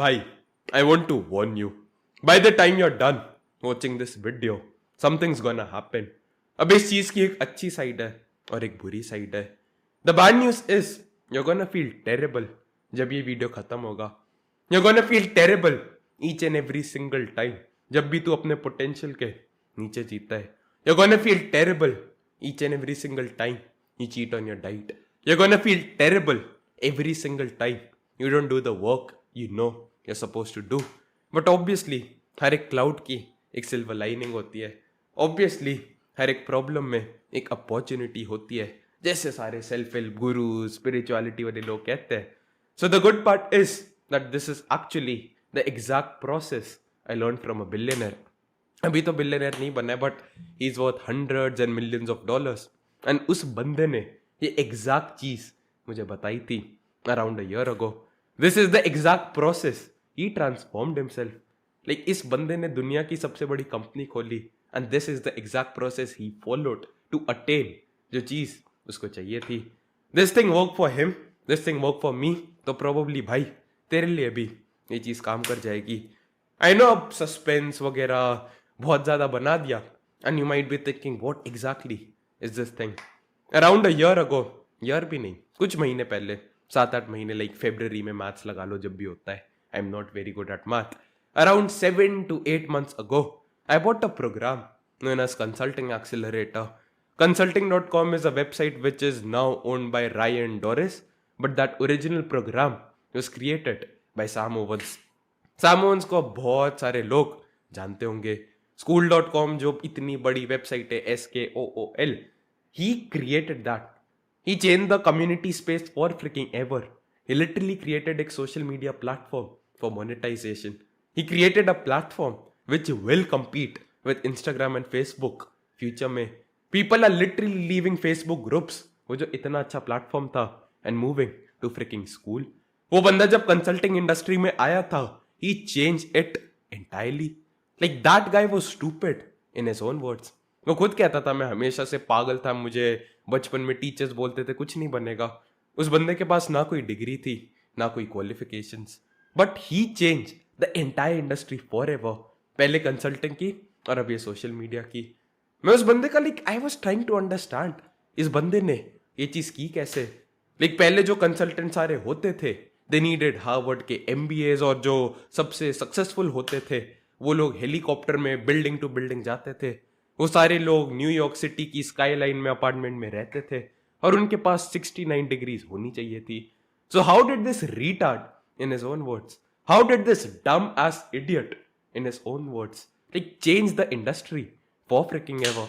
Bhai, I want to warn you. By the time you're done watching this video, something's gonna happen. अब इस चीज की एक अच्छी साइड है और एक बुरी साइड है. The bad news is you're gonna feel terrible जब ये वीडियो खत्म होगा. You're gonna feel terrible each and every single time जब भी तू अपने पोटेंशियल के नीचे जीता है. You're gonna feel terrible each and every single time you cheat on your diet. You're gonna feel terrible every single time you don't do the work you know you're supposed to do. But obviously हर एक cloud की एक silver lining होती है. Obviously हर एक problem में एक opportunity होती है, जैसे सारे सेल्फ हेल्प गुरु स्पिरिचुअलिटी वाले लोग कहते हैं. So the good part is that this is actually the exact process I learned from a billionaire. अभी तो बिलियनर नहीं बना है, but he is worth hundreds and millions of dollars. And उस बंदे ने ये एग्जैक्ट चीज मुझे बताई थी around a year ago. This is the exact process he transformed himself. Like इस बंदे ने दुनिया की सबसे बड़ी कंपनी खोली and this is the exact process he followed to attain जो चीज उसको चाहिए थी. This thing work for him, this thing work for मी. तो प्रोबेबली भाई तेरे लिए भी ये चीज काम कर जाएगी. आई नो अब सस्पेंस वगैरह बहुत ज्यादा बना दिया and you might be thinking what exactly is this thing. Around a year ago, year भी नहीं, कुछ महीने पहले, 7-8 महीने, लाइक फेब्रवरी में मैथ्स लगा लो जब भी होता है. I am not very good at math. Around 7 to 8 months ago, I bought a program known as Consulting Accelerator. Consulting.com is a website which is now owned by Ryan Doris, but that original program was created by Sam Owens. Sam Owens को बहुत सारे लोग जानते होंगे. School.com जो इतनी बड़ी website है, SKOOL, he created that. He changed the community space for freaking ever. He literally created a social media platform for monetization. He created a platform which will compete with Instagram and Facebook future में. People are literally leaving Facebook groups, वो जो इतना अच्छा platform था, and moving to freaking school. वो बंदा जब consulting industry में आया था, he changed it entirely. Like that guy was stupid in his own words. वो खुद कहता था मैं हमेशा से पागल था, मुझे बचपन में टीचर्स बोलते थे कुछ नहीं बनेगा. उस बंदे के पास ना कोई डिग्री थी, ना कोई qualifications, but he change the entire industry for ever. पहले कंसल्टिंग की और अब ये सोशल मीडिया की. मैं उस बंदे का like I was trying to understand इस बंदे ने ये चीज की कैसे. लाइक पहले जो कंसल्टेंट सारे होते थे, दे नीडेड हार्वर्ड के MBAs, और जो सबसे सक्सेसफुल होते थे वो लोग हेलीकॉप्टर में बिल्डिंग टू बिल्डिंग जाते थे. वो सारे लोग न्यूयॉर्क सिटी की स्काईलाइन में अपार्टमेंट में रहते थे और उनके पास 69 डिग्रीज होनी चाहिए थी. So how did this retard in his own words, how did this dumbass idiot in his own words like change the industry for freaking ever?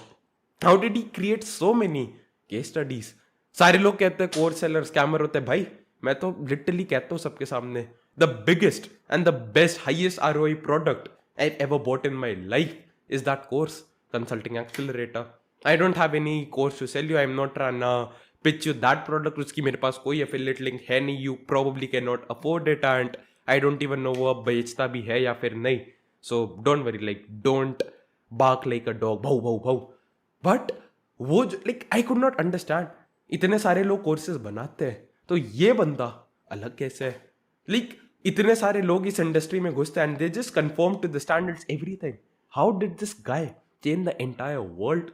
How did he create so many case studies? सारे लोग कहते हैं course seller scammer होते हैं. भाई मैं तो literally कहता हूँ सबके सामने, the biggest and the best highest ROI product I've ever bought in my life is that course, Consulting Accelerator. I don't have any course to sell you. I'm not trying to pitch you that product. उसकी मेरे पास कोई affiliate link है नहीं. You probably cannot afford it and I don't even know वो अब बेचता भी है या फिर नहीं. So don't worry, like don't bark like a dog. भाऊ भाऊ भाऊ. But वो जो like I could not understand. इतने सारे लोग courses बनाते हैं तो ये बंदा अलग कैसे है? Like इतने सारे लोग इस इंडस्ट्री में घुसते हैं and they just conform to the standards everything. How did this guy change the entire world?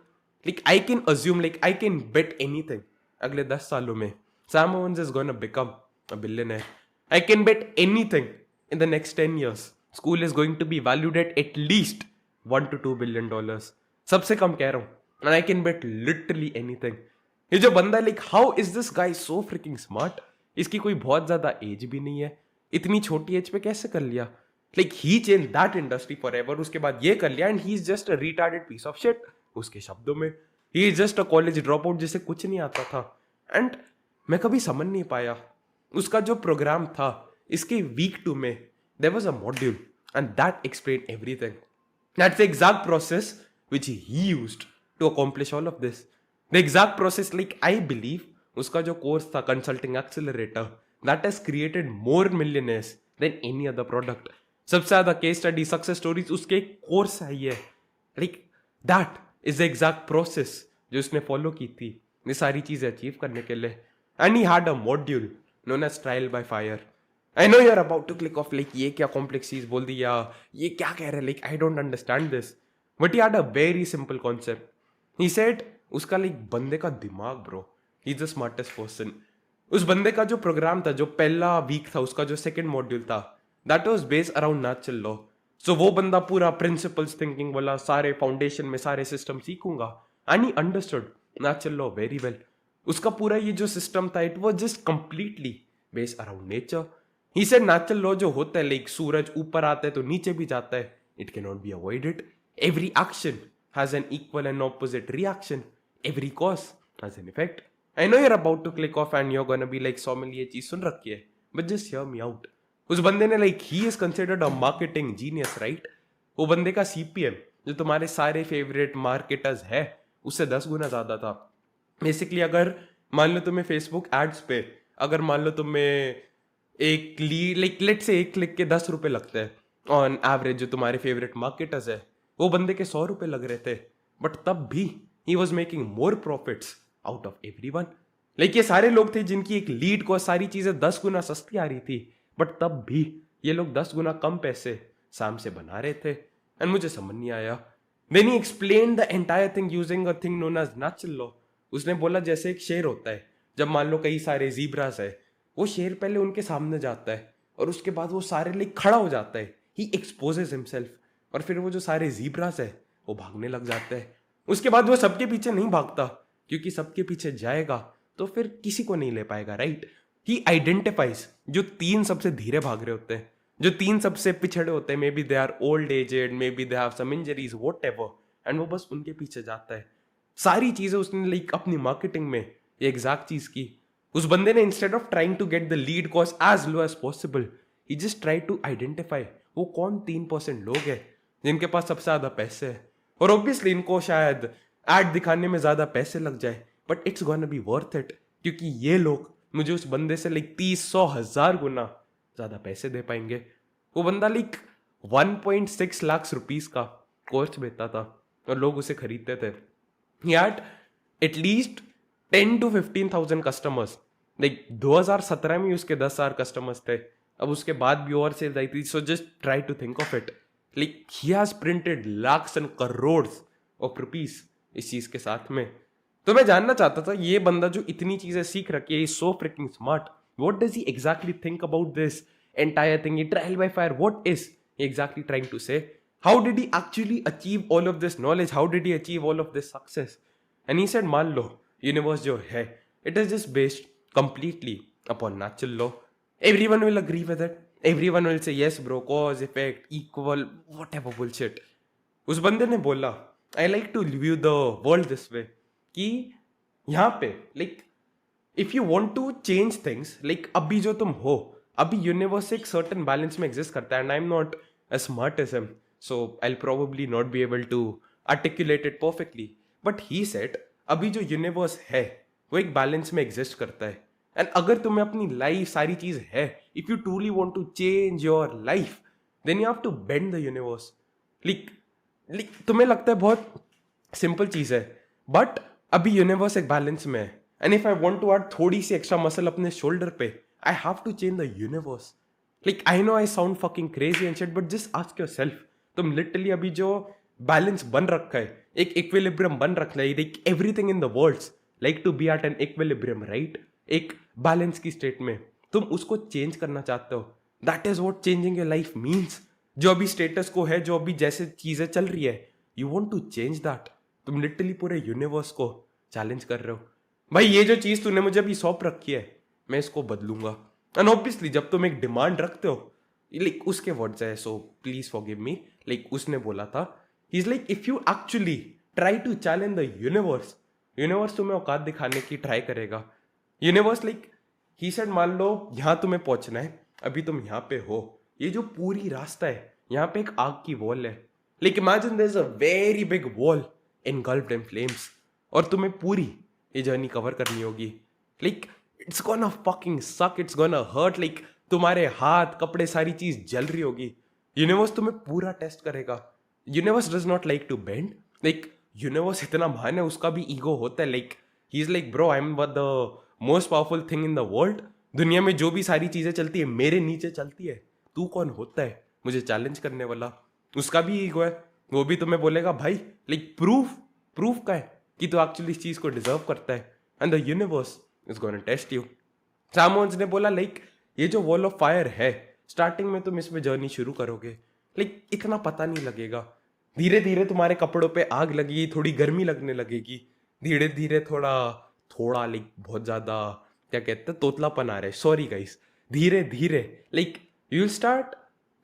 Like I can assume, like I can bet anything अगले 10 सालों में Sam Owens is gonna become a billionaire. I can bet anything in the next 10 years school is going to be valued at least $1 to $2 billion. सबसे कम कह रहा हूं. एंड आई कैन बेट लिटरली एनीथिंग. ये जो बंदा like how is this guy so freaking smart? इसकी कोई बहुत ज्यादा एज भी नहीं है, इतनी छोटी एज पे कैसे कर लिया? Like he change that industry forever. उसके बाद ये कर लिया and he is just a retarded piece of shit. उसके शब्दों में he is just a college drop out जिसे कुछ नहीं आता था. एंड मैं कभी समझ नहीं पाया उसका जो प्रोग्राम था. इसके वीक 2 में there was a module and that explain everything. That's the exact process which he used to accomplish all of this. The exact process, like I believe उसका जो कोर्स था consulting accelerator, that has created more millionaires than any other product. सबसे ज्यादा case study success stories उसके course है ये. Like that is the exact process जो उसने फॉलो की थी ये सारी चीजें अचीव करने के लिए. And he had a module known as trial by fire. I know you're about to click off like ये क्या कॉम्प्लेक्स चीज बोल दी, या ये क्या कह रहे, like I don't understand this, but he had a very simple concept. He said उसका लाइक बंदे का दिमाग bro, he is the smartest person. उस बंदे का जो प्रोग्राम था, जो पहला वीक था उसका, जो सेकंड मॉड्यूल था, that was based around natural law. So वो बंदा पूरा प्रिंसिपल्स थिंकिंग वाला, सारे फाउंडेशन में सारे सिस्टम सीखूंगा, and he understood natural law very well. उसका पूरा ये जो सिस्टम था, it was just completely based around nature. He said natural law जो होता है, लाइक सूरज ऊपर आता है तो नीचे भी जाता है, it can not be avoided. Every action has an equal and opposite reaction. Every cause has an effect. I know you're about to click off and you're gonna be like 100 mil ये चीज सुन रखी है, but just hear me out. उस बंदे ने like he is considered a marketing genius, right? वो बंदे का सीपीएम जो तुम्हारे सारे फेवरेट मार्केटर्स है उससे 10 गुना ज्यादा था. बेसिकली अगर मान लो तुम्हें फेसबुक एड्स पे, अगर मान लो तुम्हें एक लीड लाइक लेट से एक क्लिक के 10 रुपए लगते हैं ऑन एवरेज, जो तुम्हारे फेवरेट मार्केटर्स है, वो बंदे के 100 रुपए लग रहे थे, बट तब भी he was making more profits out of everyone. Like ये सारे लोग थे जिनकी एक लीड को सारी चीजें 10 गुना सस्ती आ रही थी, बट तब भी ये लोग 10 गुना कम पैसे शाम से बना रहे थे. एंड मुझे समझ नहीं आया. Then he explain the entire thing using a thing known as natural law. उसने बोला जैसे एक शेर होता है, जब मान लो कई सारे जीब्रास है, वो शेर पहले उनके सामने जाता है और उसके बाद वो सारे लिए खड़ा हो जाता है, ही एक्सपोजेस हिमसेल्फ, और फिर वो जो सारे जीब्रास है वो भागने लग जाते हैं. उसके बाद वो सबके पीछे नहीं भागता, क्योंकि सबके पीछे जाएगा तो फिर किसी को नहीं ले पाएगा, राइट? ही आइडेंटिफाइज जो 3 सबसे धीरे भाग रहे होते हैं, जो 3 सबसे पिछड़े होते हैं, maybe they are old aged, maybe they have some injuries, whatever, and वो बस उनके पीछे जाता है. सारी चीजें उसने लाइक अपनी मार्केटिंग में ये एग्जैक्ट चीज की. उस बंदे ने instead of trying to get the lead cost as low as possible, he just try to identify वो कौन 3% लोग हैं जिनके पास सबसे ज्यादा पैसे है. और ऑब्वियसली इनको शायद एड दिखाने में ज्यादा पैसे लग जाए, but it's gonna be worth it, क्योंकि ये लोग मुझे उस बंदे से लाइक 30-100,000 गुना ज्यादा पैसे दे पाएंगे. वो बंदा लाइक 1.6 लाख रुपीस का कोर्स बेचता था और लोग उसे खरीदते थे. He had at least 10 to 15,000 customers. Like 2017 में उसके 10,000 कस्टमर्स थे. अब उसके बाद भी और सेल्स आई थी. So just try to think of it, like he has printed lakhs and crores of rupees इस चीज के साथ में. तो मैं जानना चाहता था, ये बंदा जो इतनी चीजें सीख रखी है, so freaking smart, what does he exactly think about this entire thing, trial by fire, what is exactly trying to say? How did he actually achieve all of this knowledge? How did he achieve all of this success? And he said, मान लो universe जो है, it is just based completely upon natural law. Everyone will agree with it. Everyone will say yes bro, cause effect equal whatever bullshit. उस बंदे ने बोला, I like to view the world this way, कि यहाँ पे like if you want to change things, like अभी जो तुम हो, अभी यूनिवर्स एक सर्टन बैलेंस में एग्जिस्ट करता है, and I am not as smart as him, so I'll probably not be able to articulate it perfectly. But he said, अभी जो यूनिवर्स है वो एक बैलेंस में एग्जिस्ट करता है, एंड अगर तुम्हें अपनी लाइफ सारी चीज है, if you truly want to change your life, then you have to bend the universe. Like तुम्हें लगता है बहुत सिंपल चीज है, बट अभी यूनिवर्स एक बैलेंस में है, and if I want to add थोड़ी सी एक्स्ट्रा मसल अपने शोल्डर पे, I have to change the universe. Like I know I sound fucking crazy and shit, but just ask yourself, तुम literally अभी जो बैलेंस बन रखा है, एक इक्विलिब्रियम बन रखा है, like everything in the world like to be at an equilibrium, right? एक बैलेंस की स्टेट में तुम उसको चेंज करना चाहते हो. That is what changing your life means. जो अभी स्टेटस को है, जो अभी जैसे चीजें चल रही है, you want to change that. तुम लिटरली पूरे यूनिवर्स को चैलेंज कर रहे हो, भाई ये जो चीज तूने मुझे अभी सौंप रखी है, मैं इसको बदलूंगा. एंड ऑब्वियसली जब तुम एक डिमांड रखते हो, लाइक उसके वर्ड्स है, so please forgive me, like उसने बोला था, he is like if you actually try to challenge the universe, universe तुम्हें औकात दिखाने की ट्राई करेगा. यूनिवर्स लाइक ही सेड, मान लो यहाँ तुम्हें पहुंचना है, अभी तुम यहाँ पे हो, ये जो पूरी रास्ता है, यहाँ पे एक आग की वॉल है, like imagine there is a very big wall engulfed in flames, और तुम्हें पूरी ये जर्नी कवर करनी होगी. लाइक इट्स गोना फकिंग सक, इट्स गोना हर्ट, लाइक तुम्हारे हाथ कपड़े सारी चीज जल रही होगी. यूनिवर्स तुम्हें पूरा टेस्ट करेगा. Universe does not like to bend, like universe इतना महान है, उसका भी ईगो होता है. Like he is like bro, I am the most powerful thing in the world, दुनिया में जो भी सारी चीजें चलती है मेरे नीचे चलती है, तू कौन होता है मुझे चैलेंज करने वाला? उसका भी ईगो है, वो भी तुम्हें बोलेगा भाई लाइक प्रूफ का है कि तू एक्चुअली इस चीज को डिजर्व करता है, and the universe is gonna test you. सामोन्स ने बोला लाइक ये जो वॉल ऑफ फायर है, स्टार्टिंग में तुम इसमें जर्नी शुरू करोगे लाइक इतना पता नहीं लगेगा, धीरे धीरे तुम्हारे कपड़ों पे आग लगेगी, थोड़ी गर्मी लगने लगेगी, धीरे धीरे थोड़ा थोड़ा लाइक बहुत ज्यादा क्या कहते हैं तोतलापन आ रहा है, सॉरी गाइस, धीरे धीरे like you will start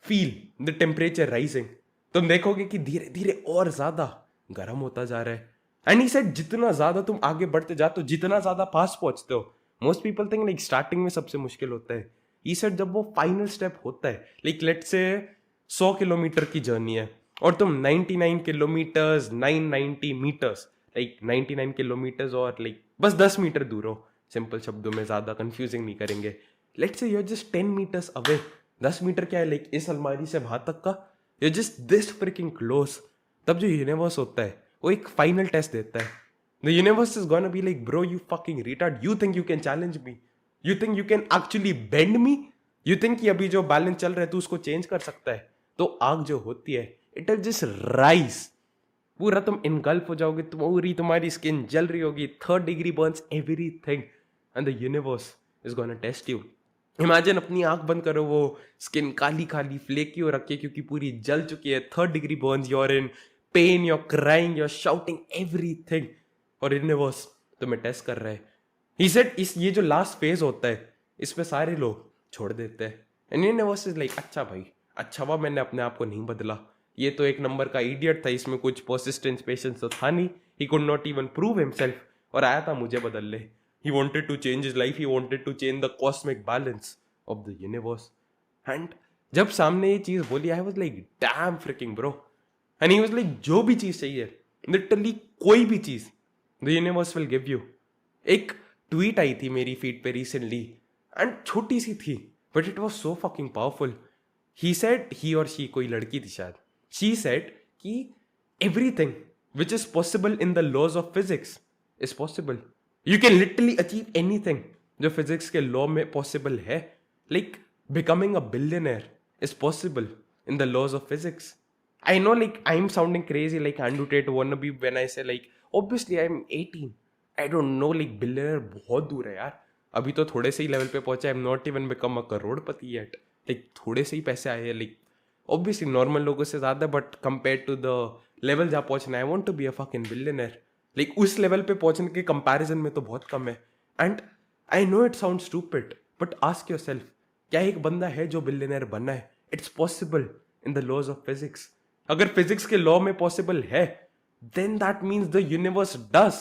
feel the temperature rising, तुम देखोगे कि धीरे धीरे और ज्यादा गर्म होता जा रहा है। एंड ही सेड जितना ज्यादा तुम आगे बढ़ते जाते हो, जितना ज्यादा पास पहुंचते हो, most people think like starting में सबसे मुश्किल होता है, ही सेड जब वो फाइनल स्टेप होता है, लाइक लेट्स से 100 किलोमीटर की जर्नी है और तुम 99 किलोमीटर्स 990 मीटर्स लाइक 99 किलोमीटर्स और लाइक बस 10 मीटर दूर हो, सिंपल शब्दों में ज्यादा कंफ्यूजिंग नहीं करेंगे, let's say you are just 10 meters away, 10 meter क्या है लाइक इस अलमारी से वहां तक का, you just this freaking close, तब जो यूनिवर्स होता है वो एक फाइनल टेस्ट देता है। The universe is gonna be like bro you fucking retard, you think you can challenge me, you think you can actually bend me, you think कि अभी जो बैलेंस चल रहा है तू उसको चेंज कर सकता है? तो आग जो होती है इट विल जस्ट राइज, पूरा तुम इनगल्फ हो जाओगे, पूरी तुम्हारी स्किन जल रही होगी, 3rd degree burns everything, and the universe is gonna test you. Imagine अपनी आंख बंद करो, वो स्किन काली काली फ्लेकी हो रखी है क्योंकि पूरी जल चुकी है, 3rd degree burns, you're in pain, you're crying, you're shouting everything, और यूनिवर्स तुम्हें टेस्ट कर रहा है। ही सेड इस ये जो लास्ट फेज होता है इसमें सारे लोग छोड़ देते हैं, एंड यूनिवर्स इज लाइक अच्छा भाई, अच्छा हुआ मैंने अपने आप को नहीं बदला, ये तो एक नंबर का इडियट था, इसमें कुछ परसिस्टेंस पेशेंस तो था नहीं, he could not even prove himself, और आया था मुझे बदल ले, he wanted to change his life, he wanted to change the cosmic balance of the universe, and जब सामने ये चीज बोली, I was like damn freaking bro, and he was like जो भी चीज चाहिए, लिटरली कोई भी चीज the universe will give you। एक ट्वीट आई थी मेरी फीड पे रिसेंटली, एंड छोटी सी थी but it was so fucking powerful. He said, he और शी कोई लड़की थी शायद, शी सेड कि everything which is possible in the laws of physics is possible, you can literally achieve anything जो फिजिक्स के लॉ में पॉसिबल है, like becoming a billionaire is possible in the laws of physics. I know like I'm sounding crazy like Andrew Tate wannabe when I say like obviously I'm 18, I don't know like billionaire बहुत दूर है यार, अभी तो थोड़े से ही level पे पहुंचा, I'm not even become a Crorepati yet, like थोड़े से ही पैसे आए हैं, like obviously नॉर्मल लोगों से ज़्यादा, but compare to the level जहाँ पहुंचना है, I want to be a fucking billionaire, like उस लेवल पे पहुंचने के कंपैरिजन में तो बहुत कम है। And I know it sound stupid but ask yourself, क्या एक बंदा है जो बिलियनर बनना है? It's possible in the laws of physics. अगर फिजिक्स के लॉ में पॉसिबल है then that means the universe does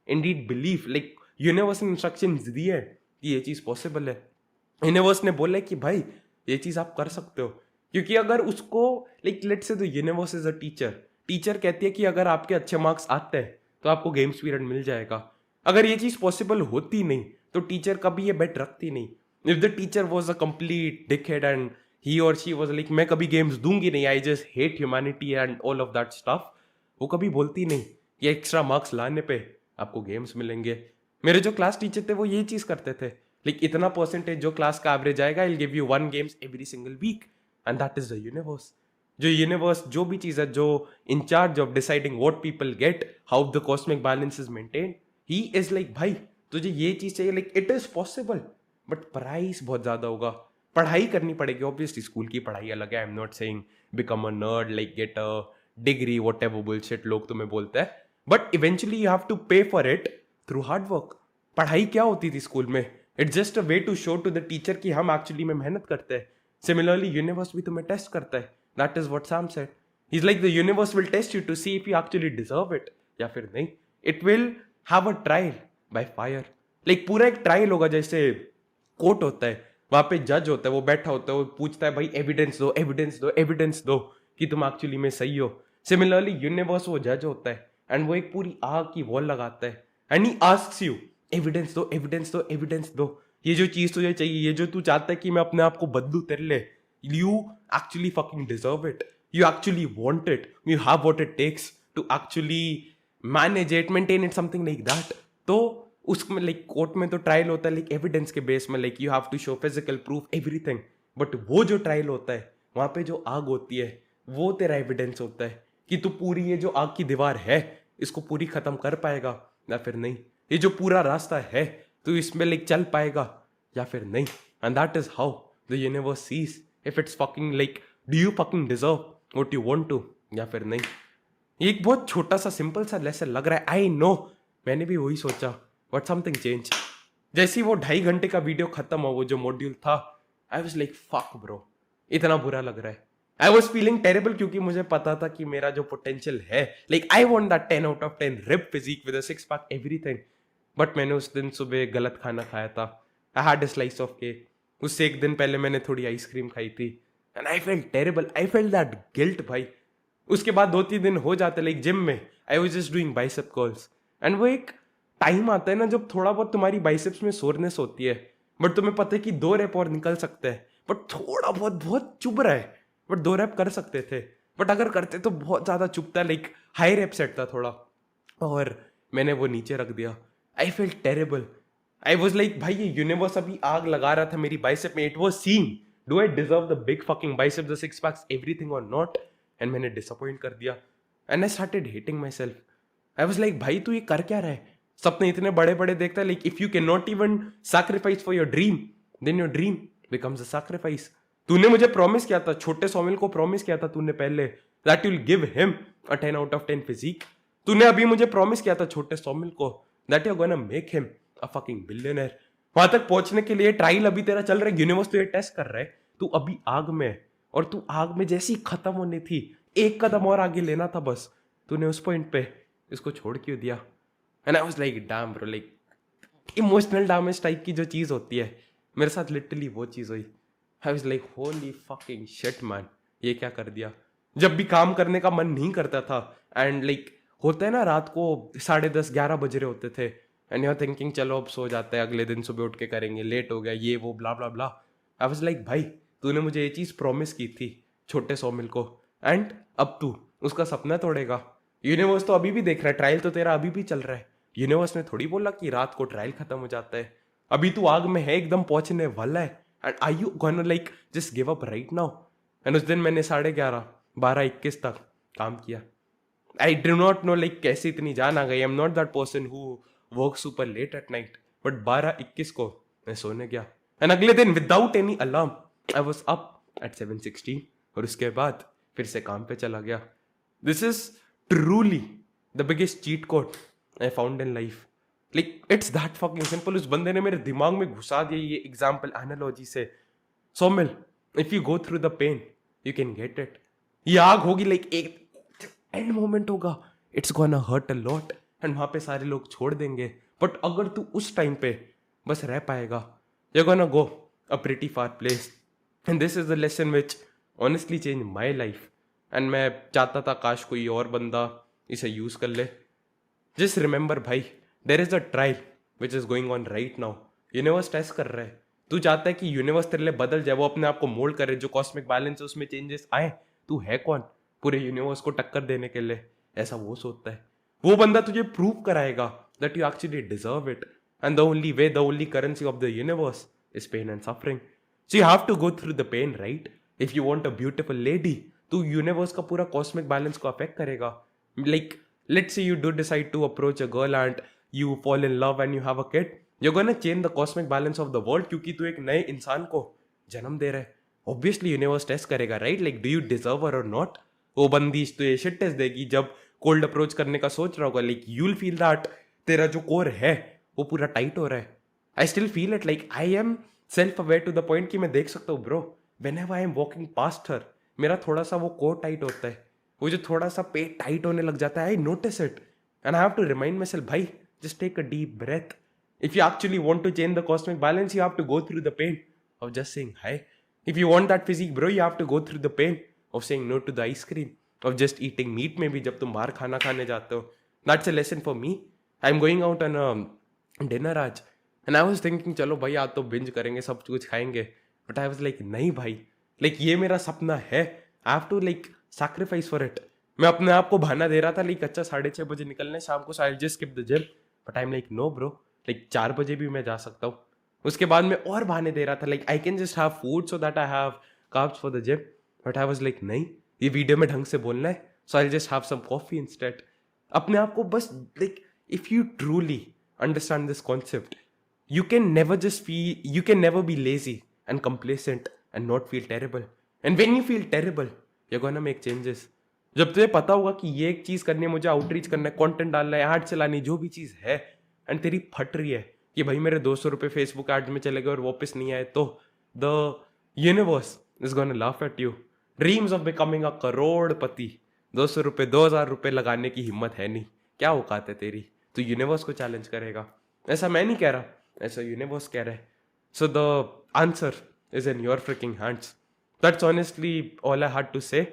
indeed believe, like universe ने इंस्ट्रक्शन दिए है कि ये चीज पॉसिबल है, यूनिवर्स ने बोला कि भाई ये चीज आप कर सकते हो, क्योंकि अगर उसको like let's say the universe is a teacher, teacher कहती है कि अगर आपके अच्छे मार्क्स आते हैं तो आपको गेम्स पीरियड मिल जाएगा, अगर ये चीज पॉसिबल होती नहीं तो टीचर कभी ये बेट रखती नहीं। If the teacher was a complete dickhead and he or she was like मैं कभी गेम्स दूंगी नहीं, I just hate humanity and all of that stuff, वो कभी बोलती नहीं कि एक्स्ट्रा मार्क्स लाने पे आपको गेम्स मिलेंगे। मेरे जो क्लास टीचर थे वो ये चीज करते थे, लाइक इतना परसेंटेज जो क्लास का एवरेज आएगा, I give you 1 games every single week, and that is the universe. जो यूनिवर्स जो भी चीज है जो in charge of deciding what people get, how the cosmic balance is maintain, he is like भाई तुझे ये चीज चाहिए, like it is possible but price बहुत ज्यादा होगा, पढ़ाई करनी पड़ेगी, ऑब्वियसली स्कूल की पढ़ाई अलग है, I am not saying become a nerd like get a degree whatever bullshit लोग तुम्हें बोलते हैं, but eventually you have to pay for it through hard work. पढ़ाई क्या होती थी स्कूल में? It's just a way to show to the teacher कि हम एक्चुअली में मेहनत करते हैं। सिमिलरली यूनिवर्स भी तुम्हें टेस्ट करता है, that is what Sam said, he is like the universe will test you to see if you actually deserve it या फिर नहीं। It will have a trial by fire, like पूरा एक trial होगा, जैसे कोर्ट होता है, वहां पे जज होता है, वो बैठा होता है, वो पूछता है भाई एविडेंस दो एविडेंस दो एविडेंस दो कि तुम एक्चुअली में सही हो। सिमिलरली यूनिवर्स वो जज होता है एंड वो एक पूरी आग की वॉल लगाता है and he asks you evidence दो एविडेंस दो एविडेंस दो, ये जो चीज तुझे चाहिए, ये जो तू चाहता है कि मैं अपने आप को बदलू तेरे लिए, you actually fucking deserve it, you actually want it, you have what it takes to actually manage it, maintain it, something like that. तो उसमें लाइक कोर्ट में तो ट्रायल होता है लाइक एविडेंस के बेस में, like you have to show physical proof everything, but वो जो ट्रायल होता है वहां पे जो आग होती है वो तेरा एविडेंस होता है कि तू पूरी ये जो आग की दीवार है इसको पूरी खत्म कर पाएगा या फिर नहीं, ये जो पूरा रास्ता है तू इसमें लाइक चल पाएगा या फिर नहीं। And that is how the universe sees if it's fucking like do you fucking deserve what you want to या फिर नहीं। ये एक बहुत छोटा सा सिंपल सा लेसन लग रहा है, आई नो, मैंने भी वही सोचा, बट समथिंग चेंज। जैसे ही वो 2.5 घंटे का वीडियो खत्म हुआ, वो जो मॉड्यूल था, आई वाज लाइक फक ब्रो, इतना बुरा लग रहा है। आई वॉज फीलिंग टेरेबल क्योंकि मुझे पता था कि मेरा जो पोटेंशियल है, like I want that 10 out of 10 rip physique with a 6-pack everything, but मैंने उस दिन सुबह गलत खाना खाया था। I had a slice of cake, उससे एक दिन पहले मैंने थोड़ी आइसक्रीम खाई थी and I felt terrible, I felt that guilt भाई। उसके बाद 2-3 दिन हो जाते लाइक जिम में I was just doing bicep curls, and वो एक टाइम आता है ना जब थोड़ा बहुत तुम्हारी बाइसेप्स में सोरनेस होती है, बट तुम्हें पता है कि 2 रेप और निकल सकते हैं, बट थोड़ा बहुत चुभ रहा है, बट 2 रेप कर सकते थे, बट अगर करते तो बहुत ज्यादा चुभता, लाइक हाई रेप सेट था थोड़ा, और मैंने वो नीचे रख दिया। I feel terrible, I was like भाई ये यूनिवर्स अभी आग लगा रहा था मेरी बाइसेप में, it was seeing do I deserve the big fucking bicep, the 6-packs everything और नॉट, एंड मैंने डिसअपॉइंट कर दिया and I started hating my self. I was like भाई तू ये कर क्या रहा है, सपने इतने बड़े बड़े देखता है, like if you can not even sacrifice for your dream then your dream becomes a sacrifice. तूने मुझे प्रॉमिस किया था, छोटे सौमिल को प्रॉमिस किया था तूने पहले, that you will give him a 10 out of 10 physique. तूने अभी मुझे प्रॉमिस किया था छोटे सौमिल को that you are gonna make him a fucking billionaire. वहां तक पहुंचने के लिए ट्रायल अभी तेरा चल रहा है, यूनिवर्स तो ये टेस्ट कर रहा है, तू अभी आग में है, और तू आग में जैसी खत्म होनी थी, एक कदम और आगे लेना था बस, तूने उस पॉइंट पे इसको छोड़ क्यों दिया। And I was like damn bro, like emotional damage type की जो चीज होती है मेरे साथ लिटरली वो चीज हुई। आई was like holy fucking shit man, ये क्या कर दिया। जब भी काम करने का मन नहीं करता था एंड लाइक होता है ना रात को 10:30-11 बज रहे होते थे एंड यू आर थिंकिंग चलो अब सो जाते हैं, अगले दिन सुबह उठ के करेंगे, लेट हो गया ये वो ब्ला ब्ला ब्ला। आई वाज लाइक भाई तूने मुझे ये चीज प्रॉमिस की थी छोटे सौमिल को, एंड अब तू उसका सपना तोड़ेगा। यूनिवर्स तो अभी भी देख रहा है, ट्रायल तो तेरा अभी भी चल रहा है, यूनिवर्स ने थोड़ी बोला कि रात को ट्रायल खत्म हो जाता है। अभी तू आग में है, एकदम पहुंचने वाला है, and I you gonna like just give up right now. एंड उस दिन मैंने 11:30 12:21 तक काम किया। I do not know like कैसे इतनी जान आ गई, I am not that person who work super late at night, but 12:21 को मैं सोने गया एंड अगले दिन without any alarm I was up at 7:16 और उसके बाद फिर से काम पे चला गया। This is truly the biggest cheat code I found in life, like it's that fucking simple. उस बंदे ने मेरे दिमाग में घुसा दिया ये एग्जाम्पल एनालॉजी से, Saumil if you go through the pain you can get it. ये आग होगी लाइक एक एंड मोमेंट होगा, it's gonna hurt a lot and वहां पे सारे लोग छोड़ देंगे, बट अगर तू उस टाइम पे बस रह पाएगा you gonna go a pretty far place. And this is the lesson which honestly change my life, and मैं चाहता था काश कोई और बंदा इसे यूज कर ले। जस्ट रिमेंबर भाई there is a trial which is going on right now, universe test कर रहा है, तू चाहता है कि यूनिवर्स तेरे लिए बदल जाए, वो अपने आप को मोल्ड करे, जो कॉस्मिक बैलेंस है उसमें चेंजेस आए, तू है कौन पूरे यूनिवर्स को टक्कर देने के लिए, ऐसा वो सोचता है। वो बंदा तुझे प्रूव कराएगा that you actually deserve it, and the only way, the only currency of the universe is pain and suffering. So you have to go through the pain right if you want a beautiful lady. तू universe का पूरा cosmic balance को affect करेगा, like let's say you do decide to approach a girl and you fall in love and you have a kid, you're gonna change the cosmic balance of the world क्योंकि तू एक नए इंसान को जन्म दे रहा है। ऑब्वियसली यूनिवर्स टेस्ट करेगा right, like do you deserve और नॉट। वो बंदी तो ये शिट टेस्ट देगी जब कोल्ड अप्रोच करने का सोच रहा होगा, like you will feel that तेरा जो कोर है वो पूरा टाइट हो रहा है। I still feel it, like I am self aware to the point कि मैं देख सकता हूँ bro whenever I am walking past her, मेरा थोड़ा सा वो कोर टाइट होता है, वो जो थोड़ा सा पेट टाइट होने लग जाता है, I notice it and I have to remind my self भाई just take a deep breath. If you actually want to change the cosmic balance you have to go through the pain of just saying hi. If you want that physique bro you have to go through the pain of saying no to the ice cream, of just eating meat में भी जब तुम बाहर खाना खाने जाते हो। That's a lesson for me. I am going out on dinner आज एंड आई वाज थिंकिंग चलो भाई आज तो बिंज करेंगे, सब कुछ खाएंगे, बट आई वाज लाइक नहीं भाई, लाइक ये मेरा सपना है, I have to like sacrifice for it. मैं अपने आप को बहाना दे रहा था लाइक अच्छा 6:30 बजे निकलना है शाम को, so I just skip the gym, but I am like no bro, like 4 बजे भी मैं जा सकता हूँ. उसके बाद मैं और बहाने दे रहा था, like I can just have food so that I have carbs for the gym. But I was like नहीं, ये वीडियो में ढंग से बोलना है, so I just have some coffee instead. अपने आप को बस like if you truly understand this concept, you can never just feel, you can never be lazy and complacent and not feel terrible. And when you feel terrible, you're gonna make changes. जब तुझे पता होगा कि ये एक चीज करनी है, मुझे आउटरीच करना है, कंटेंट डालना है, एड चलानी, जो भी चीज है, एंड तेरी फट रही है कि भाई मेरे 200 रुपए फेसबुक एड्स में चले गए और वापस नहीं आए, तो the universe is gonna laugh at you. Dreams of becoming a करोड़पति, 200 रुपए 2000 रुपए लगाने की हिम्मत है नहीं, क्या औकात है तेरी? तो यूनिवर्स को चैलेंज करेगा. ऐसा मैं नहीं कह रहा, ऐसा यूनिवर्स कह रहा है. So the answer is in your freaking hands. That's honestly all I had to say.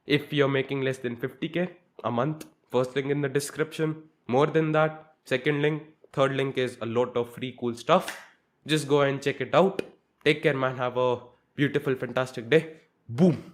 If you're making less than 50K a month, first link in the description. More than that, second link, third link is a lot of free cool stuff. Just go and check it out. Take care, man. Have a beautiful, fantastic day. Boom.